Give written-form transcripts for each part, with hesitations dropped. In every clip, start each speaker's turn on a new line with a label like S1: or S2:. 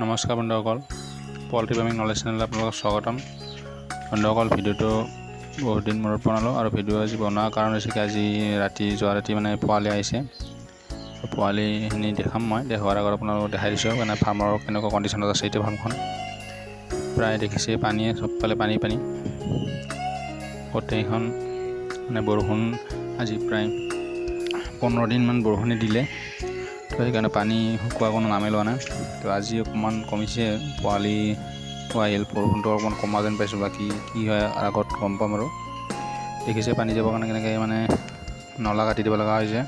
S1: নমস্কাৰ বন্ধুসকল, poultry farming knowledge চেনেলত আপোনালোকক স্বাগতম। বন্ধুসকল, ভিডিঅ'টো বহুত দিন মূৰত বনালোঁ আৰু ভিডিঅ' আজি বনোৱাৰ কাৰণ হৈছে কি আজি যোৱা ৰাতি মানে পোৱালি আহিছে। পোৱালিখিনি দেখাম, মই দেখুৱাৰ আগত আপোনালোকক দেখাই দিছোঁ মানে ফাৰ্মৰ কেনেকুৱা কণ্ডিশ্যনত আছে। এতিয়া ফাৰ্মখন প্ৰায় দেখিছে পানীয়ে চবফালে পানী গোটেইখন মানে বৰষুণ আজি প্ৰায় 15 দিনমান বৰষুণে দিলে, তো সেইকাৰণে পানী শুকোৱা কোনো নামেই লোৱা নাই। তো আজি অকণমান কমিছে, পোৱালি আহিল, বৰষুণটো অকণমান কমা যেন পাইছোঁ। বাকী কি হয় আগত গম পাম আৰু। দেখিছে পানী যাবৰ কাৰণে কেনেকৈ মানে নলা কাটি দিব লগা হৈছে,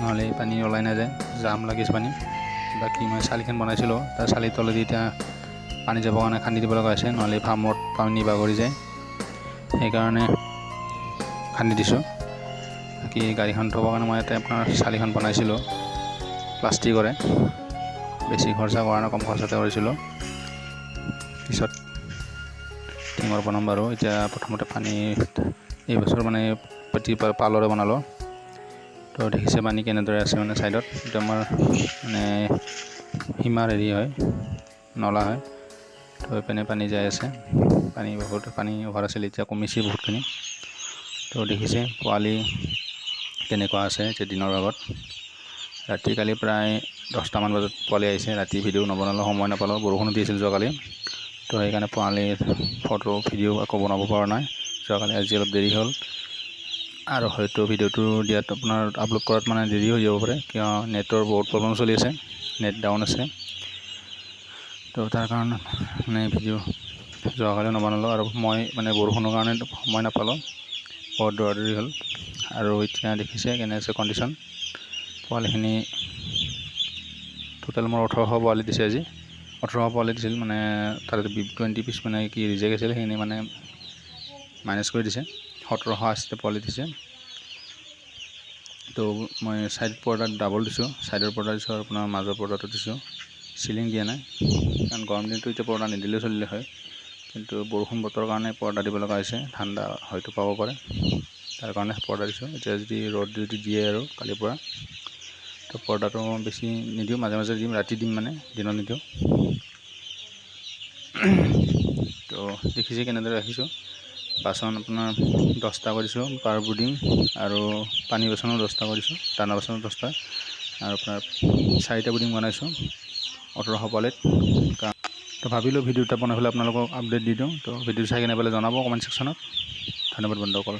S1: নহ'লে পানী ওলাই নাযায়, জাম লাগিছে পানী। বাকী মই চালিখন বনাইছিলোঁ, তাৰ চালিৰ তলেদি এতিয়া পানী যাবৰ কাৰণে খান্দি দিব লগা হৈছে, নহ'লে ফাৰ্মত পানী বাগৰি যায়, সেইকাৰণে খান্দি দিছোঁ। বাকী গাড়ীখন থ'বৰ কাৰণে মই ইয়াতে আপোনাৰ চালিখন বনাইছিলোঁ প্লাষ্টিকৰে, বেছি খৰচা কৰা নাই, কম খৰচতে কৰিছিলোঁ। পিছত টিঙৰ বনাম বাৰু। এতিয়া প্ৰথমতে পানী এইবছৰ মানে পালৰে বনালোঁ। তো দেখিছে পানী কেনেদৰে আছে মানে ছাইডত। এইটো আমাৰ মানে সীমাৰ হেৰি হয়, নলা হয়, তো এইপিনে পানী যাই আছে। পানী অভাৰ আছিল, এতিয়া কমিছে বহুতখিনি। তো দেখিছে পোৱালি কেনেকুৱা আছে এতিয়া দিনৰ আগত। ৰাতি কালি প্ৰায় 10টামান বজাত পোৱালি আহিছে। ৰাতি ভিডিঅ' নবনালোঁ, সময় নাপালোঁ, বৰষুণ দি আছিল যোৱাকালি। তো সেইকাৰণে পোৱালিৰ ফটো ভিডিঅ' আকৌ বনাব পৰা নাই যোৱাকালি। আজি অলপ দেৰি হ'ল আৰু হয়তো ভিডিঅ'টো দিয়াত আপোনাৰ আপলোড কৰাত মানে দেৰি হৈ যাব পাৰে, কিয় নেটৰ বহুত প্ৰব্লেম চলি আছে, নেট ডাউন আছে। তো তাৰ কাৰণে মানে ভিডিঅ' যোৱাকালি নবনালোঁ আৰু মই মানে বৰষুণৰ কাৰণে সময় নাপালোঁ, বহুত দৌৰা-দৌৰি হ'ল। আৰু এতিয়া দেখিছে কেনে আছে কণ্ডিশ্যন। পোৱালিখিনি টোটেল মোৰ 1800 পোৱালি দিছে আজি। 1800 পোৱালি দিছিল, মানে তাতে 20 পিচ মানে কি ৰিজেক্ট আছিল, সেইখিনি মানে মাইনাছ কৰি দিছে। 1780 পোৱালি দিছে। তো মই ছাইড পৰ্দাত ডাবল দিছোঁ, ছাইডৰ পৰ্দা দিছোঁ আৰু আপোনাৰ মাজৰ পৰ্দাটো দিছোঁ, চিলিং দিয়া নাই। কাৰণ গৰম দিনটো এতিয়া পৰ্দা নিদিলেও চলিলে হয়, কিন্তু বৰষুণ বতৰৰ কাৰণে পৰ্দা দিব লগা হৈছে, ঠাণ্ডা হয়তো পাব পাৰে, তাৰ কাৰণে পৰ্দা দিছোঁ। এতিয়া যদি ৰ'দ দিয়ে আৰু কালিৰ পৰা, তো পৰ্দাটো বেছি নিদিওঁ, মাজে মাজে দিম, ৰাতি দিম, মানে দিনত নিদিওঁ। তো দেখিছে কেনেদৰে ৰাখিছোঁ। বাচন আপোনাৰ 10টা কৰিছোঁ পাৰ বুডিং, আৰু পানী বাচনো 10টা কৰিছোঁ, দানা বাচনো 10টা, আৰু আপোনাৰ 4টা বুডিং বনাইছোঁ 1800 পোৱালিত। তো ভাবিলোঁ ভিডিঅ' এটা বনাই পেলাই আপোনালোকক আপডেট দি দিওঁ। তো ভিডিঅ' চাই কেনে পেলাই জনাব কমেণ্ট ছেকশ্যনত। ধন্যবাদ বন্ধুসকল।